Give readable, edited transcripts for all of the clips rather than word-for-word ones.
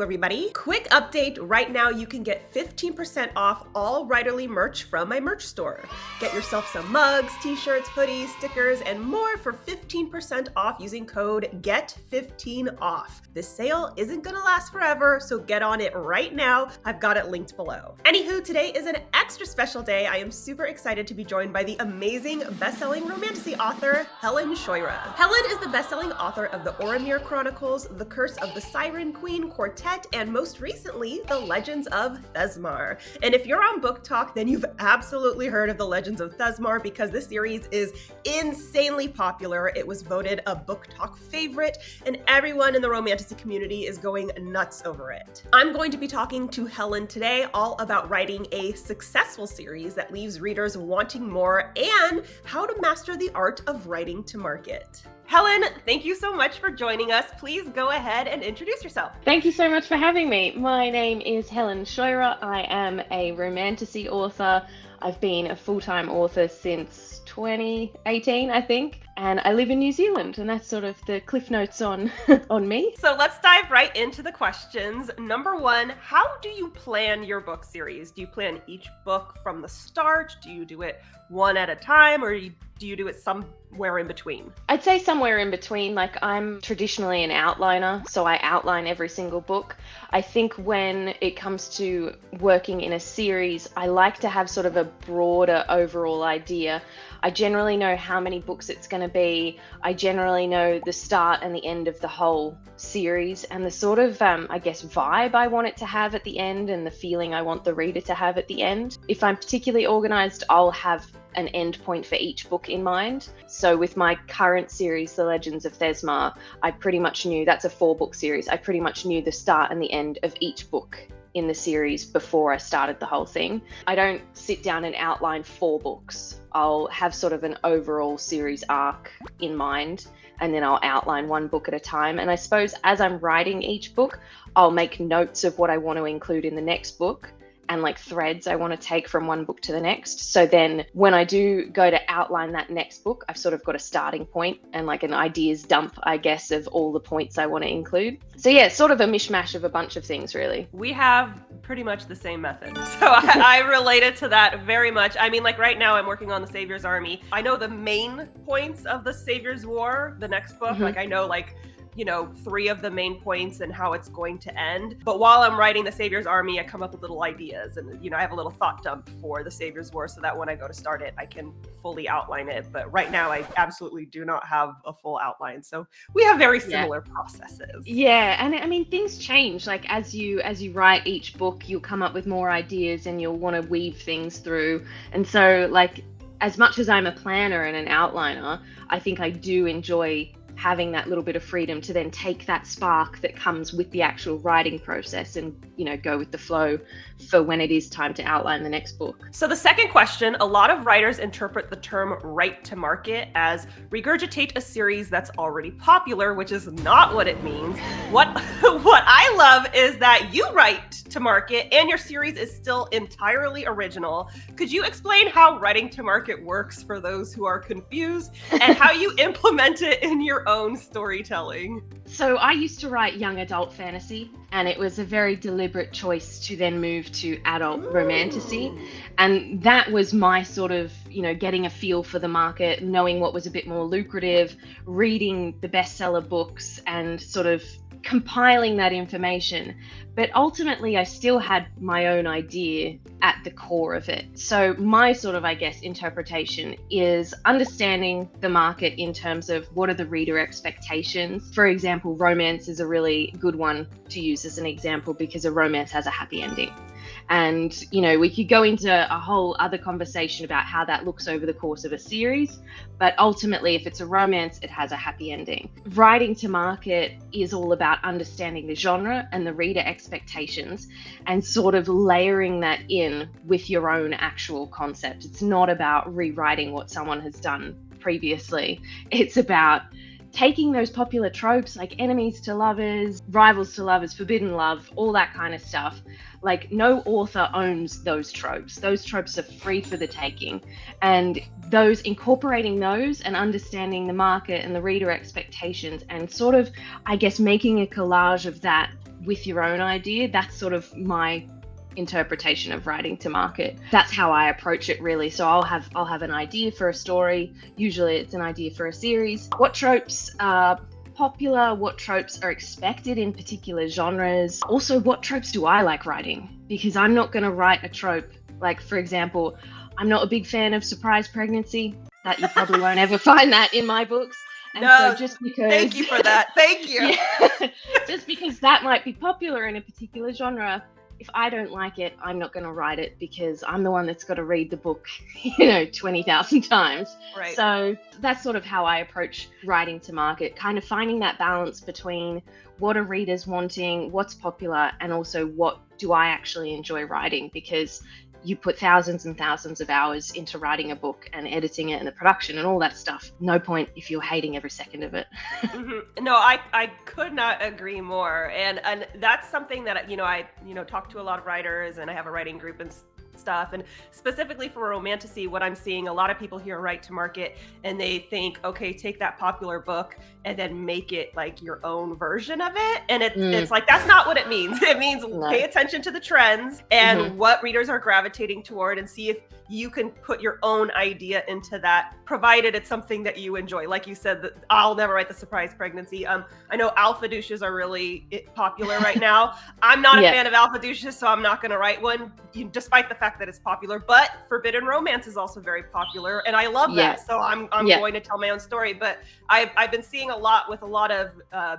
everybody. Quick update, right now you can get 15% off all Writerly merch from my merch store. Get yourself some mugs, t-shirts, hoodies, stickers, and more for 15% off using code GET15OFF. This sale isn't gonna last forever, so get on it right now. I've got it linked below. Anywho, today is an extra special day. I am super excited to be joined by the amazing best-selling romantasy author, Helen Scheuerer. Helen is the best-selling author of the Oromir Chronicles, The Curse of the Siren Queen Quartet, and most recently, The Legends of Thesmar. And if you're on Book Talk, then you've absolutely heard of The Legends of Thesmar because this series is insanely popular. It was voted a Book Talk favorite, and everyone in the romantasy community is going nuts over it. I'm going to be talking to Helen today all about writing a successful series that leaves readers wanting more and how to master the art of writing to market. Helen, thank you so much for joining us. Please go ahead and introduce yourself. Thank you so much for having me. My name is Helen Scheuerer. I am a romantasy author. I've been a full-time author since 2018, I think, and I live in New Zealand, and that's sort of the cliff notes on me. So let's dive right into the questions. Number one, how do you plan your book series? Do you plan each book from the start? Do you do it one at a time, or do you do it somewhere in between? I'd say somewhere in between. Like, I'm traditionally an outliner, so I outline every single book. I think when it comes to working in a series, I like to have sort of a broader overall idea. I generally know how many books it's going to be. I generally know the start and the end of the whole series and the sort of, vibe I want it to have at the end and the feeling I want the reader to have at the end. If I'm particularly organized, I'll have an end point for each book in mind. So with my current series, The Legends of Thesmar, I pretty much knew, that's a 4-book series, I pretty much knew the start and the end of each book in the series before I started the whole thing. I don't sit down and outline 4 books. I'll have sort of an overall series arc in mind, and then I'll outline 1 book at a time. And I suppose as I'm writing each book, I'll make notes of what I want to include in the next book and like threads I want to take from 1 book to the next. So then when I do go to outline that next book, I've sort of got a starting point and like an ideas dump, I guess, of all the points I want to include. So yeah, it's sort of a mishmash of a bunch of things, really. We have pretty much the same method. So I related to that very much. I mean, like right now I'm working on The Savior's Army. I know the main points of The Savior's War, the next book. Like I know 3 of the main points and how it's going to end. But while I'm writing The Savior's Army, I come up with little ideas and, I have a little thought dump for The Savior's War so that when I go to start it, I can fully outline it. But right now, I absolutely do not have a full outline. So we have very similar processes. Yeah. And I mean, things change. Like as you write each book, you'll come up with more ideas and you'll want to weave things through. And so like, as much as I'm a planner and an outliner, I think I do enjoy having that little bit of freedom to then take that spark that comes with the actual writing process and, go with the flow for when it is time to outline the next book. So the second question, a lot of writers interpret the term write to market as regurgitate a series that's already popular, which is not what it means. What I love is that you write to market and your series is still entirely original. Could you explain how writing to market works for those who are confused and how you implement it in your own storytelling? So I used to write young adult fantasy, and it was a very deliberate choice to then move to adult romantasy. And that was my sort of, getting a feel for the market, knowing what was a bit more lucrative, reading the bestseller books and sort of compiling that information. But ultimately, I still had my own idea at the core of it. So my sort of, interpretation is understanding the market in terms of what are the reader expectations. For example, romance is a really good one to use as an example because a romance has a happy ending. And, we could go into a whole other conversation about how that looks over the course of a series. But ultimately, if it's a romance, it has a happy ending. Writing to market is all about understanding the genre and the reader expectations and sort of layering that in with your own actual concept. It's not about rewriting what someone has done previously. It's about taking those popular tropes like enemies to lovers, rivals to lovers, forbidden love, all that kind of stuff. Like, no author owns those tropes. Those tropes are free for the taking. And incorporating those and understanding the market and the reader expectations and sort of, making a collage of that with your own idea. That's sort of my interpretation of writing to market. That's how I approach it, really. So I'll have an idea for a story. Usually it's an idea for a series. What tropes are popular, what tropes are expected in particular genres. Also, what tropes do I like writing? Because I'm not going to write a trope. Like, for example, I'm not a big fan of surprise pregnancy. That you probably won't ever find that in my books. And no, so just because, thank you for that. Thank you. Yeah, just because that might be popular in a particular genre, if I don't like it, I'm not going to write it, because I'm the one that's got to read the book, 20,000 times. Right. So that's sort of how I approach writing to market, kind of finding that balance between what are readers wanting, what's popular, and also what do I actually enjoy writing, because you put thousands and thousands of hours into writing a book and editing it and the production and all that stuff. No point if you're hating every second of it. Mm-hmm. No, I could not agree more. And that's something that, I talk to a lot of writers, and I have a writing group and stuff. And specifically for romantasy, what I'm seeing, a lot of people hear write to market and they think, okay, take that popular book and then make it like your own version of it. And it's like, that's not what it means. It means pay attention to the trends and what readers are gravitating toward, and see if you can put your own idea into that, provided it's something that you enjoy. Like you said, that I'll never write the surprise pregnancy. I know alpha douches are really popular right now. I'm not a fan of alpha douches, so I'm not going to write one, despite the fact that it's popular. But forbidden romance is also very popular, and I love that. So I'm going to tell my own story. But I've been seeing a lot with a lot of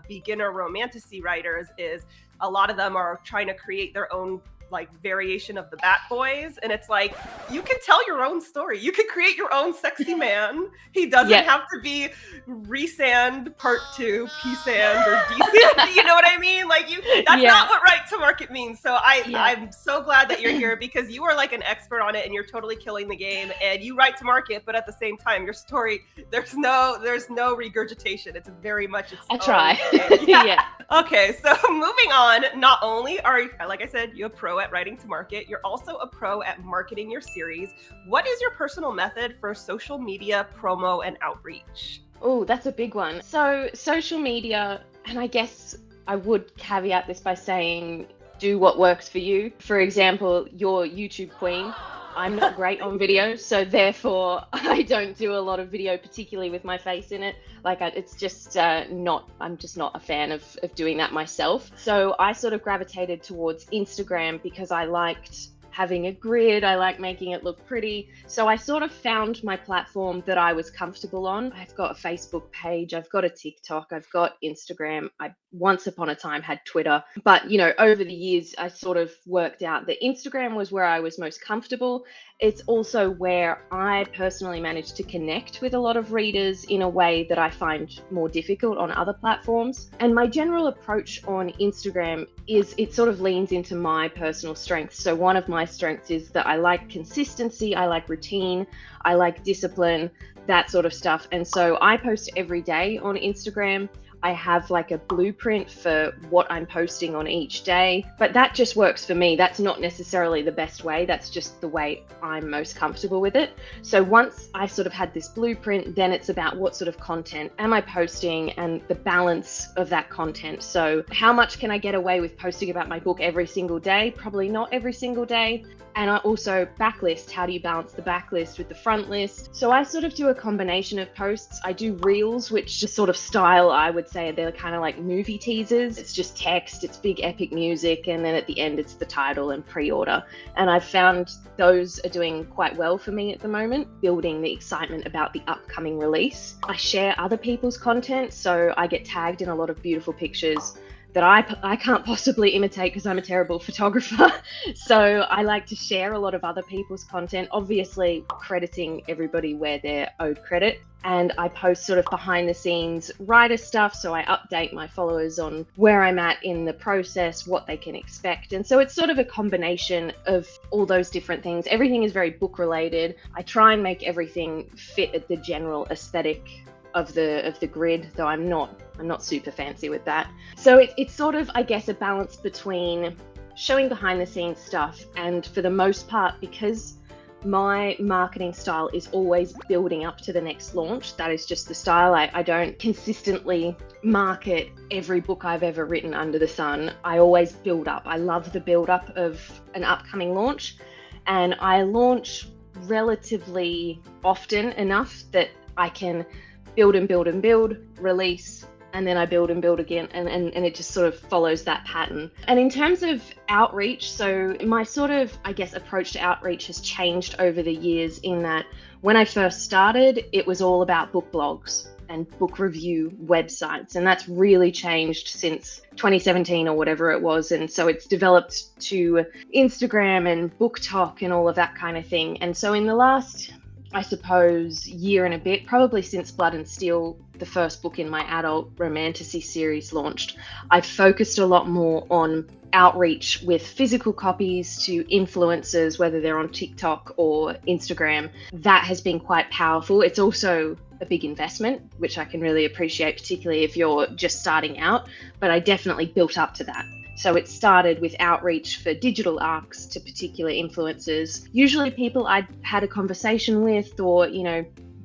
beginner romantasy writers, is a lot of them are trying to create their own like variation of the Bat Boys, and it's like, you can tell your own story. You can create your own sexy man. He doesn't have to be Resand Part 2, P-Sand, or D-Sand. You know what I mean? Like, that's not what write to market means. So I'm so glad that you're here, because you are like an expert on it, and you're totally killing the game. And you write to market, but at the same time, your story, there's no regurgitation. It's very much its I try. Okay, so moving on. Not only are, like I said, you're a pro at writing to market, you're also a pro at marketing your series. What is your personal method for social media promo and outreach? Oh, that's a big one. So social media, and I guess I would caveat this by saying, do what works for you. For example, your YouTube queen. I'm not great on video, so therefore I don't do a lot of video, particularly with my face in it. It's just I'm just not a fan of doing that myself. So I sort of gravitated towards Instagram because I liked having a grid. I like making it look pretty. So I sort of found my platform that I was comfortable on. I've got a Facebook page, I've got a TikTok, I've got Instagram. I once upon a time had Twitter, but over the years, I sort of worked out that Instagram was where I was most comfortable. It's also where I personally managed to connect with a lot of readers in a way that I find more difficult on other platforms. And my general approach on Instagram is it sort of leans into my personal strengths. So one of my strengths is that I like consistency, I like routine, I like discipline, that sort of stuff. And so I post every day on Instagram. I have like a blueprint for what I'm posting on each day, but that just works for me. That's not necessarily the best way. That's just the way I'm most comfortable with it. So once I sort of had this blueprint, then it's about what sort of content am I posting and the balance of that content. So how much can I get away with posting about my book every single day? Probably not every single day. And I also backlist. How do you balance the backlist with the front list? So I sort of do a combination of posts. I do reels, which just sort of style, I would say they're kind of like movie teasers. It's just text, it's big epic music, and then at the end it's the title and pre-order. And I've found those are doing quite well for me at the moment, building the excitement about the upcoming release. I share other people's content, so I get tagged in a lot of beautiful pictures that I can't possibly imitate because I'm a terrible photographer. So I like to share a lot of other people's content, obviously crediting everybody where they're owed credit. And I post sort of behind the scenes writer stuff. So I update my followers on where I'm at in the process, what they can expect. And so it's sort of a combination of all those different things. Everything is very book related. I try and make everything fit at the general aesthetic of the grid, though I'm not super fancy with that. So it's sort of, I guess, a balance between showing behind the scenes stuff, and for the most part, because my marketing style is always building up to the next launch. That is just the style. I don't consistently market every book I've ever written under the sun. I always build up. I love the build up of an upcoming launch, and I launch relatively often enough that I can build and build and build, release, and then I build and build again, and it just sort of follows that pattern. And in terms of outreach, so my sort of, I guess, approach to outreach has changed over the years, in that when I first started, it was all about book blogs and book review websites, and that's really changed since 2017 or whatever it was. And so it's developed to Instagram and Book Talk and all of that kind of thing. And so in the last, I suppose, year and a bit, probably since Blood and Steel, the first book in my adult romantasy series, launched, I've focused a lot more on outreach with physical copies to influencers, whether they're on TikTok or Instagram. That has been quite powerful. It's also a big investment, which I can really appreciate, particularly if you're just starting out, but I definitely built up to that. So it started with outreach for digital arcs to particular influencers, usually people I'd had a conversation with or,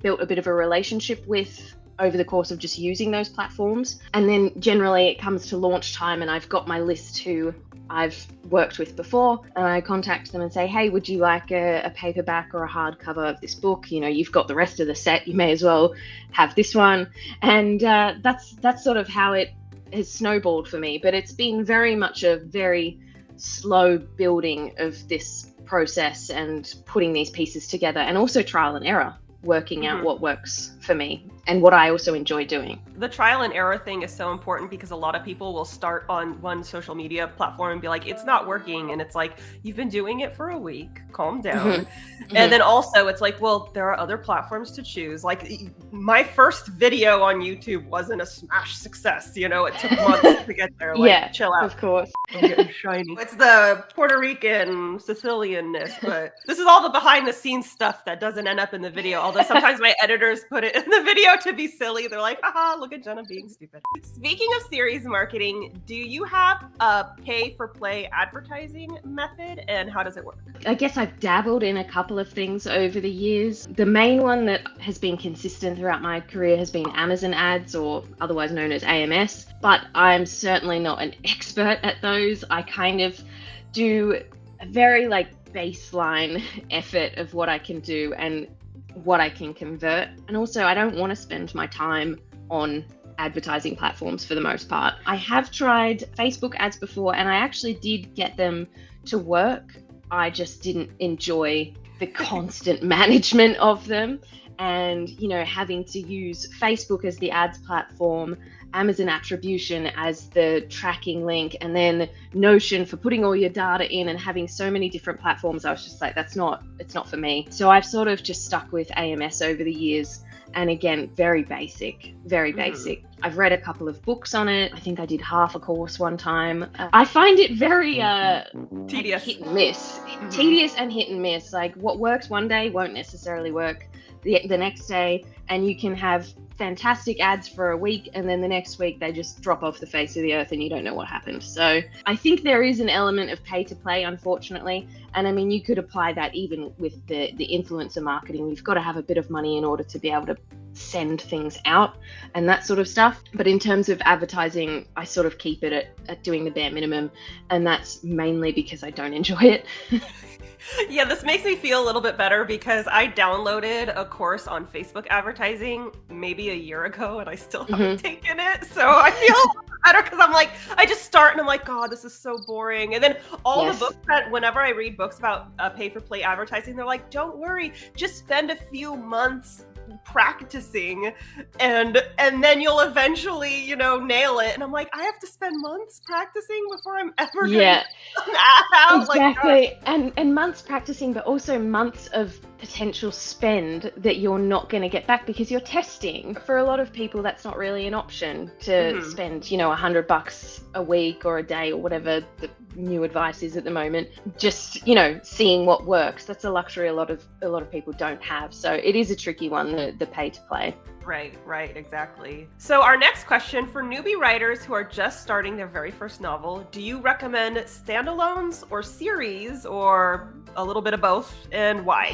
built a bit of a relationship with over the course of just using those platforms. And then generally it comes to launch time and I've got my list who I've worked with before, and I contact them and say, hey, would you like a paperback or a hardcover of this book? You've got the rest of the set, you may as well have this one. And that's sort of how it has snowballed for me. But it's been very much a very slow building of this process and putting these pieces together, and also trial and error, working out what works for me and what I also enjoy doing. The trial and error thing is so important, because a lot of people will start on one social media platform and be like, it's not working. And it's like, you've been doing it for a week, calm down. And then also it's like, well, there are other platforms to choose. Like my first video on YouTube wasn't a smash success. It took months to get there. Like, chill out. Of course. I'm getting shiny. It's the Puerto Rican Sicilianness, but this is all the behind the scenes stuff that doesn't end up in the video. Although sometimes my editors put it in the video to be silly. They're like, haha, look at Jenna being stupid. Speaking of series marketing, do you have a pay for play advertising method, and how does it work? I guess I've dabbled in a couple of things over the years. The main one that has been consistent throughout my career has been Amazon ads, or otherwise known as AMS, but I'm certainly not an expert at those. I kind of do a very baseline effort of what I can do and what I can convert. And also I don't want to spend my time on advertising platforms for the most part. I have tried Facebook ads before, and I actually did get them to work. I just didn't enjoy the constant management of them, and having to use Facebook as the ads platform, Amazon attribution as the tracking link, and then Notion for putting all your data in, and having so many different platforms. I was just like, it's not for me. So I've sort of just stuck with AMS over the years. And again, very basic. I've read a couple of books on it. I think I did half a course one time. I find it very tedious, hit and miss. Tedious and hit and miss. Like what works one day won't necessarily work the next day, and you can have fantastic ads for a week, and then the next week they just drop off the face of the earth and you don't know what happened. So I think there is an element of pay to play, unfortunately. And I mean, you could apply that even with the influencer marketing. You've got to have a bit of money in order to be able to send things out and that sort of stuff. But in terms of advertising, I sort of keep it at doing the bare minimum, and that's mainly because I don't enjoy it. Yeah, this makes me feel a little bit better, because I downloaded a course on Facebook advertising maybe a year ago and I still haven't taken it. So I feel better, because I'm like, I just start and I'm like, God, this is so boring. And then all the books that, whenever I read books about pay for play advertising, they're like, don't worry, just spend a few months practicing and then you'll eventually nail it. And I'm like, I have to spend months practicing before I'm ever gonna out. Exactly. And months practicing, but also months of potential spend that you're not going to get back because you're testing. For a lot of people, that's not really an option to spend $100 a week or a day or whatever the new advice is at the moment, just seeing what works. That's a luxury a lot of people don't have. So it is a tricky one, the pay to play. Right, exactly. So our next question for newbie writers who are just starting their very first novel, do you recommend standalones or series or a little bit of both, and why?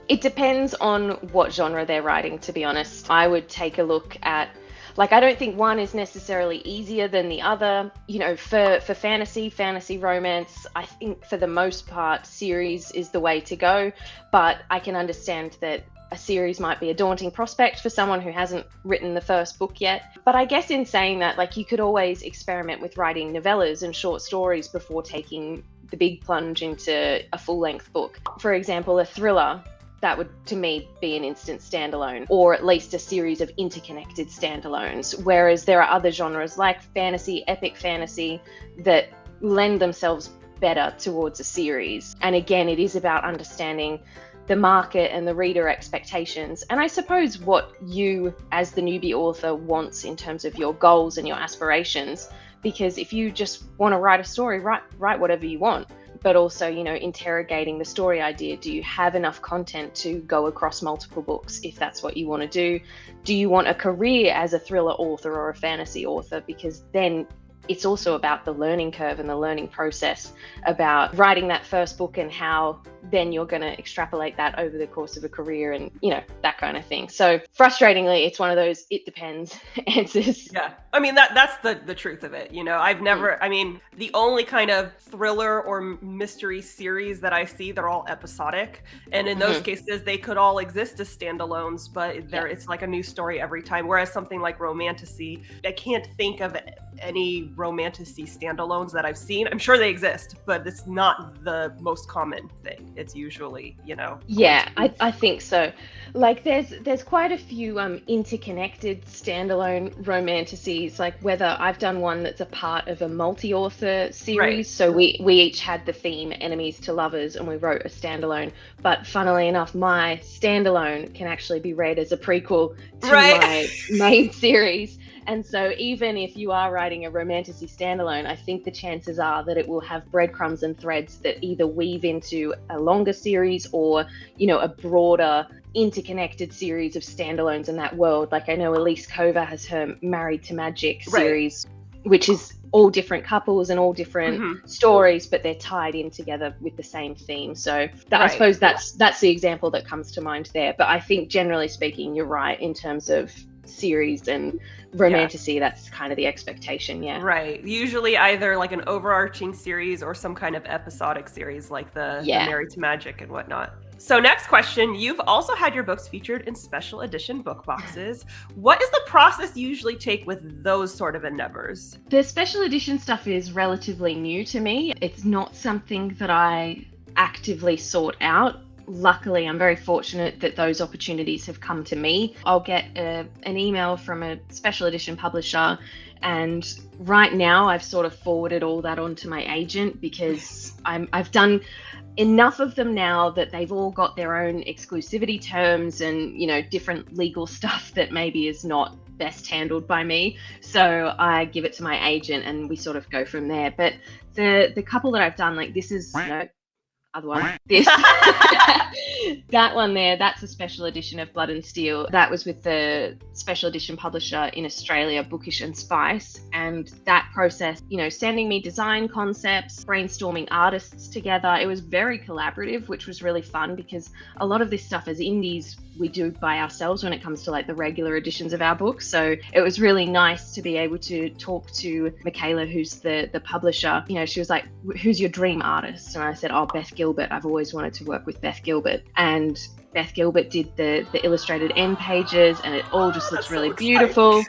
It depends on what genre they're writing, to be honest. I would take a look at, like, I don't think one is necessarily easier than the other. You know, for fantasy romance, I think for the most part, series is the way to go. But I can understand that a series might be a daunting prospect for someone who hasn't written the first book yet. But I guess in saying that, like, you could always experiment with writing novellas and short stories before taking the big plunge into a full-length book. For example, a thriller, that would, to me, be an instant standalone, or at least a series of interconnected standalones. Whereas there are other genres like fantasy, epic fantasy, that lend themselves better towards a series. And again, it is about understanding the market and the reader expectations, and I suppose what you as the newbie author wants in terms of your goals and your aspirations. Because if you just want to write a story, write whatever you want, but also, you know, interrogating the story idea. Do you have enough content to go across multiple books if that's what you want to do? Do you want a career as a thriller author or a fantasy author? Because then it's also about the learning curve and the learning process, about writing that first book and how then you're going to extrapolate that over the course of a career and, you know, that kind of thing. So frustratingly, it's one of those it depends answers. Yeah. I mean, that's the truth of it. You know, I've never, I mean, the only kind of thriller or mystery series that I see, they're all episodic. And in those cases, they could all exist as standalones, but it's like a new story every time. Whereas something like romantasy, I can't think of any romantasy standalones that I've seen. I'm sure they exist, but it's not the most common thing. It's usually, you know. Yeah, I think so. Like there's quite a few interconnected standalone romantasies, like whether I've done one that's a part of a multi-author series. Right. So we each had the theme enemies to lovers and we wrote a standalone. But funnily enough, my standalone can actually be read as a prequel to my main series. And so even if you are writing a romantasy standalone, I think the chances are that it will have breadcrumbs and threads that either weave into a longer series or, you know, a broader interconnected series of standalones in that world. Like I know Elise Cover has her Married to Magic series, which is all different couples and all different stories, but they're tied in together with the same theme. So I suppose that's the example that comes to mind there. But I think generally speaking, you're right in terms of series and romantasy. That's kind of the expectation. Right, usually either like an overarching series or some kind of episodic series like the Married to Magic and whatnot. So next question, you've also had your books featured in special edition book boxes. What does the process usually take with those sort of endeavors? The special edition stuff is relatively new to me. It's not something that I actively sought out. Luckily, I'm very fortunate that those opportunities have come to me. I'll get an email from a special edition publisher, and right now I've sort of forwarded all that on to my agent because I've done enough of them now that they've all got their own exclusivity terms and, you know, different legal stuff that maybe is not best handled by me. So I give it to my agent and we sort of go from there. But the couple that I've done, like this is, you know, other one, this that one there, that's a special edition of Blood and Steel. That was with the special edition publisher in Australia, Bookish and Spice. And that process, you know, sending me design concepts, brainstorming artists together, it was very collaborative, which was really fun because a lot of this stuff as indies we do by ourselves when it comes to like the regular editions of our books. So it was really nice to be able to talk to Michaela, who's the publisher. You know, she was like, who's your dream artist? And I said, oh, Beth Gilbert. I've always wanted to work with Beth Gilbert. And Beth Gilbert did the illustrated end pages, and it all just looks really beautiful.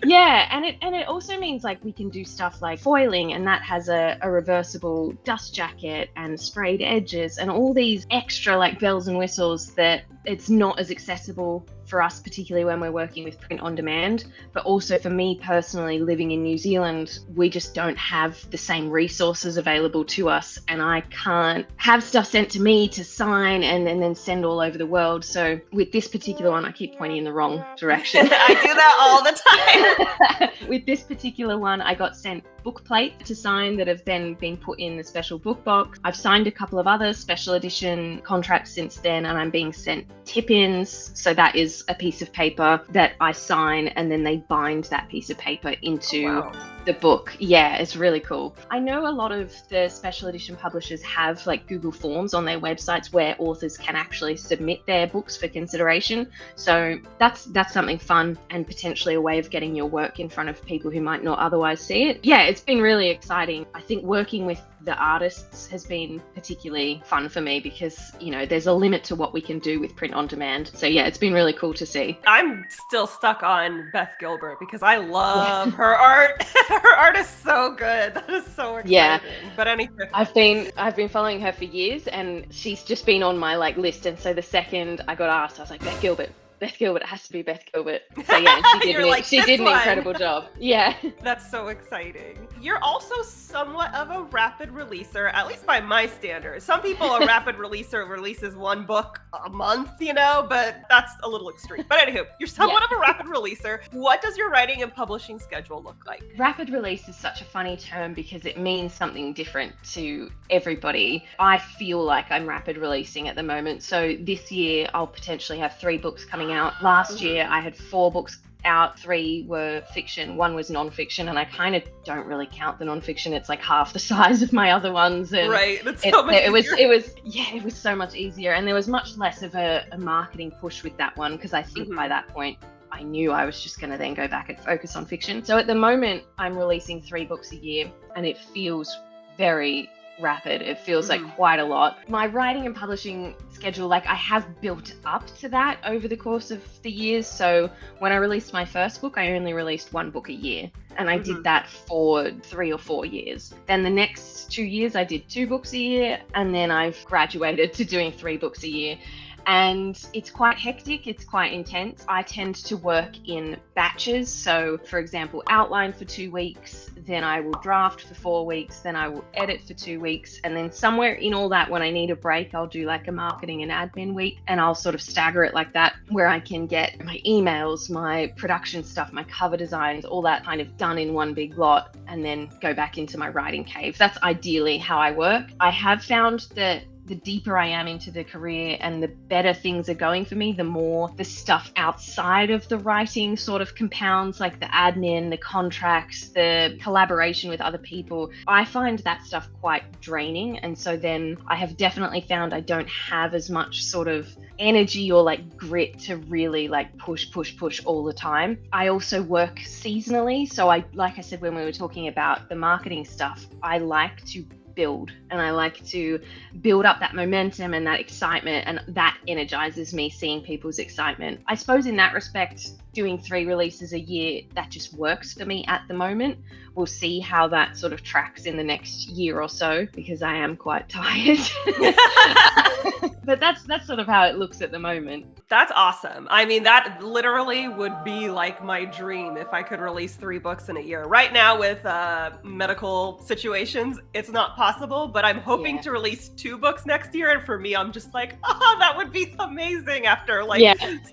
Yeah, and it also means like we can do stuff like foiling, and that has a reversible dust jacket and sprayed edges and all these extra like bells and whistles that it's not as accessible for us, particularly when we're working with print on demand. But also for me personally, living in New Zealand, we just don't have the same resources available to us, and I can't have stuff sent to me to sign and then send all over the world. So with this particular one, I keep pointing in the wrong direction. I do that all the time. With this particular one, I got sent book plate to sign that have then been put in the special book box. I've signed a couple of other special edition contracts since then, and I'm being sent tip-ins. So that is a piece of paper that I sign, and then they bind that piece of paper into the book. Yeah, it's really cool. I know a lot of the special edition publishers have like Google Forms on their websites where authors can actually submit their books for consideration. So that's something fun and potentially a way of getting your work in front of people who might not otherwise see it. Yeah, it's been really exciting. I think working with the artists has been particularly fun for me because, you know, there's a limit to what we can do with print on demand. So yeah, it's been really cool to see. I'm still stuck on Beth Gilbert because I love her art. Her art is so good. That is so exciting. Yeah. But anyway, I've been following her for years, and she's just been on my like list. And so the second I got asked, I was like, Beth Gilbert, it has to be Beth Gilbert. So yeah, she did an incredible job. Yeah. That's so exciting. You're also somewhat of a rapid releaser, at least by my standards. Some people, a rapid releaser releases one book a month, you know, but that's a little extreme. But anywho, you're somewhat of a rapid releaser. What does your writing and publishing schedule look like? Rapid release is such a funny term because it means something different to everybody. I feel like I'm rapid releasing at the moment. So this year I'll potentially have 3 books coming out. Last year I had 4 books out, 3 were fiction, 1 was non-fiction, and I kind of don't really count the non-fiction. It's like half the size of my other ones, and right, that's so much easier. It was so much easier, and there was much less of a marketing push with that one because I think by that point I knew I was just going to then go back and focus on fiction. So at the moment I'm releasing 3 books a year, and it feels very rapid. It feels like quite a lot. My writing and publishing schedule, like I have built up to that over the course of the years. So when I released my first book, I only released 1 book a year, and I did that for 3 or 4 years. Then the next 2 years I did 2 books a year, and then I've graduated to doing 3 books a year. And it's quite hectic, it's quite intense. I tend to work in batches. So for example, outline for 2 weeks, then I will draft for 4 weeks, then I will edit for 2 weeks. And then somewhere in all that, when I need a break, I'll do like a marketing and admin week, and I'll sort of stagger it like that, where I can get my emails, my production stuff, my cover designs, all that kind of done in one big lot, and then go back into my writing cave. That's ideally how I work. I have found that the deeper I am into the career and the better things are going for me, the more the stuff outside of the writing sort of compounds, like the admin, the contracts, the collaboration with other people. I find that stuff quite draining. And so then I have definitely found I don't have as much sort of energy or like grit to really like push all the time. I also work seasonally. So like I said, when we were talking about the marketing stuff, I like to build, and I like to build up that momentum and that excitement, and that energizes me, seeing people's excitement. I suppose in that respect, doing 3 releases a year, that just works for me at the moment. We'll see how that sort of tracks in the next year or so, because I am quite tired. But that's sort of how it looks at the moment. That's awesome. I mean, that literally would be like my dream if I could release 3 books in a year. Right now with medical situations, it's not possible, but I'm hoping to release 2 books next year. And for me, I'm just like, oh, that would be amazing after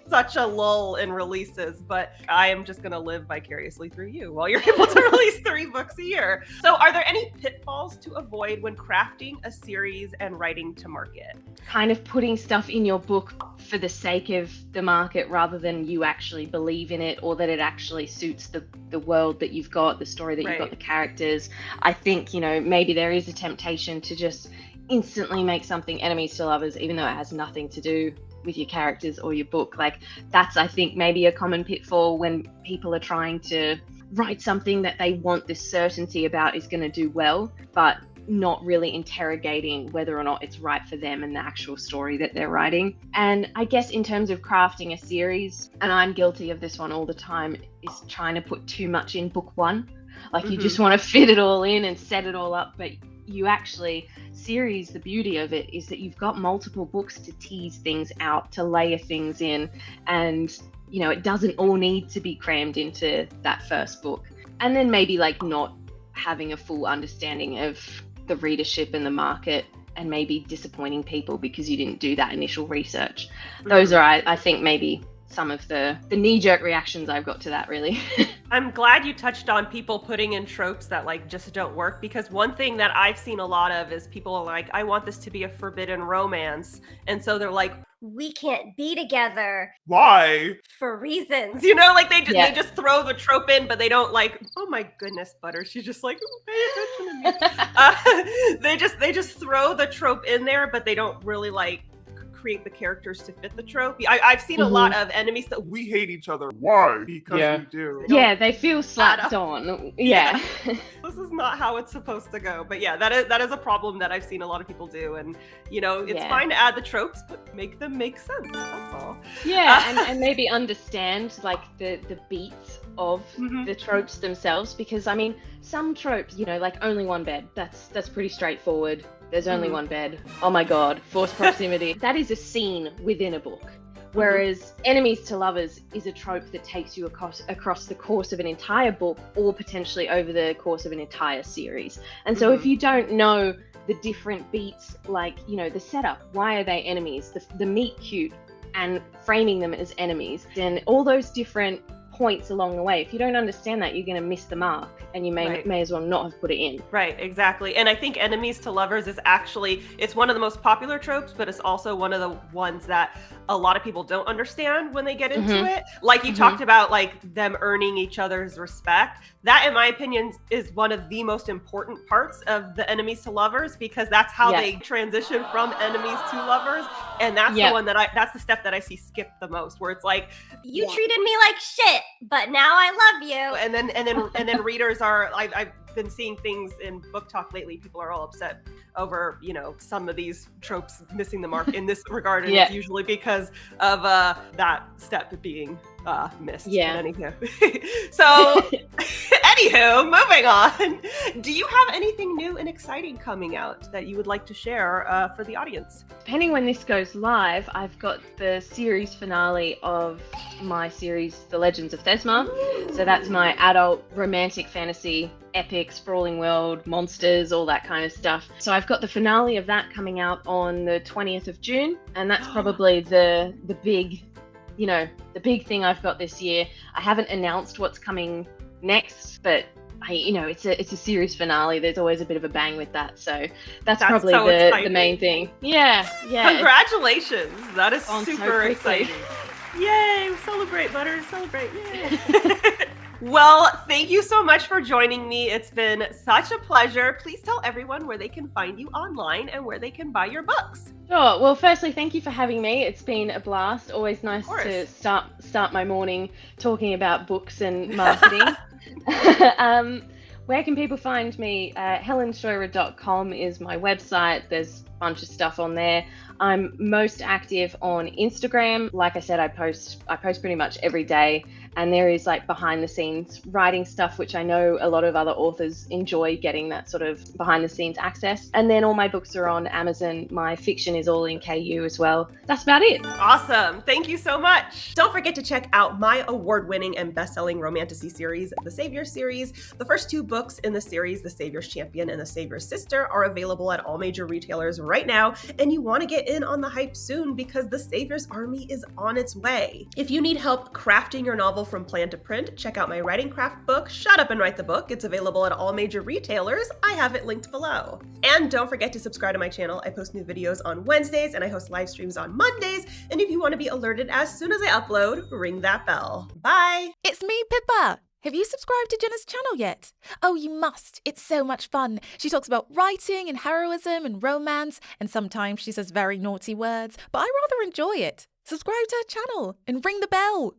such a lull in releases. But I am just going to live vicariously through you while you're able to release 3 books a year. So are there any pitfalls to avoid when crafting a series and writing to market? Kind of putting stuff in your book for the sake of the market rather than you actually believe in it, or that it actually suits the world that you've got, the story that you've got, the characters. I think, you know, maybe there is a temptation to just instantly make something enemies to lovers, even though it has nothing to do with your characters or your book. Like that's, I think, maybe a common pitfall when people are trying to write something that they want this certainty about is going to do well, but not really interrogating whether or not it's right for them and the actual story that they're writing. And I guess in terms of crafting a series, and I'm guilty of this one all the time, is trying to put too much in book 1. Like you just want to fit it all in and set it all up, but you actually, series, the beauty of it is that you've got multiple books to tease things out, to layer things in, and you know, it doesn't all need to be crammed into that first book. And then maybe like not having a full understanding of the readership and the market, and maybe disappointing people because you didn't do that initial research. Those are, I think, maybe some of the knee-jerk reactions I've got to that, really. I'm glad you touched on people putting in tropes that like just don't work, because one thing that I've seen a lot of is people are like, I want this to be a forbidden romance. And so they're like, we can't be together. Why? For reasons. you know, like they Yeah. just throw the trope in, but they don't like, oh my goodness, Butter. She's just like, oh, pay attention to me. They just throw the trope in there, but they don't really like create the characters to fit the trope. I've seen a lot of enemies that We hate each other. Why? Because Yeah. we do. Yeah, they feel slapped on. Yeah. this is not how it's supposed to go. But yeah, that is a problem that I've seen a lot of people do. And you know, it's Yeah. fine to add the tropes, but make them make sense. That's all. Yeah, and maybe understand like the beats of Mhm. the tropes themselves, because I mean, some tropes, you know, like only one bed, that's pretty straightforward. There's only one bed. Oh my god, forced proximity. That is a scene within a book. Whereas enemies to lovers is a trope that takes you across the course of an entire book, or potentially over the course of an entire series. And so if you don't know the different beats, like, you know, the setup, why are they enemies, the meet cute, and framing them as enemies, then all those different points along the way, if you don't understand that, you're going to miss the mark, and you may as well not have put it in. Right, exactly. And I think enemies to lovers is actually, it's one of the most popular tropes, but it's also one of the ones that a lot of people don't understand when they get into it. Like you talked about, like them earning each other's respect. That, in my opinion, is one of the most important parts of the enemies to lovers, because that's how they transition from enemies to lovers. And that's the one that's the step that I see skipped the most, where it's like, you treated me like shit, but now I love you. and then readers are, I've been seeing things in book talk lately. People are all upset over, you know, some of these tropes missing the mark in this regard, and it's usually because of that step being missed. Yeah. So, anywho, moving on. Do you have anything new and exciting coming out that you would like to share for the audience? Depending when this goes live, I've got the series finale of my series, The Legends of Thesma. So that's my adult romantic fantasy, epic, sprawling world, monsters, all that kind of stuff. So I've got the finale of that coming out on the 20th of June, and that's probably the big, you know, the big thing I've got this year. I haven't announced what's coming next, but it's a series finale. There's always a bit of a bang with that, so that's probably so the main thing. Yeah. Congratulations! That is super so exciting. Yay! Celebrate, Butter! Celebrate! Yay! Well, thank you so much for joining me. It's been such a pleasure. Please tell everyone where they can find you online and where they can buy your books. Sure. Well, firstly, thank you for having me. It's been a blast. Always nice to start my morning talking about books and marketing. Where can people find me? HelenScheuerer.com is my website. There's a bunch of stuff on there. I'm most active on Instagram. Like I said, I post pretty much every day, and there is like behind the scenes writing stuff, which I know a lot of other authors enjoy getting that sort of behind the scenes access. And then all my books are on Amazon. My fiction is all in KU as well. That's about it. Awesome. Thank you so much. Don't forget to check out my award-winning and best-selling romantasy series, The Savior series. The first 2 books in the series, The Savior's Champion and The Savior's Sister, are available at all major retailers right now, and you want to get in on the hype soon because The Savior's Army is on its way. If you need help crafting your novel from plan to print, check out my writing craft book, Shut Up and Write the Book. It's available at all major retailers. I have it linked below. And don't forget to subscribe to my channel. I post new videos on Wednesdays and I host live streams on Mondays. And if you want to be alerted as soon as I upload, ring that bell. Bye! It's me, Pippa. Have you subscribed to Jenna's channel yet? Oh, you must. It's so much fun. She talks about writing and heroism and romance, and sometimes she says very naughty words, but I rather enjoy it. Subscribe to her channel and ring the bell.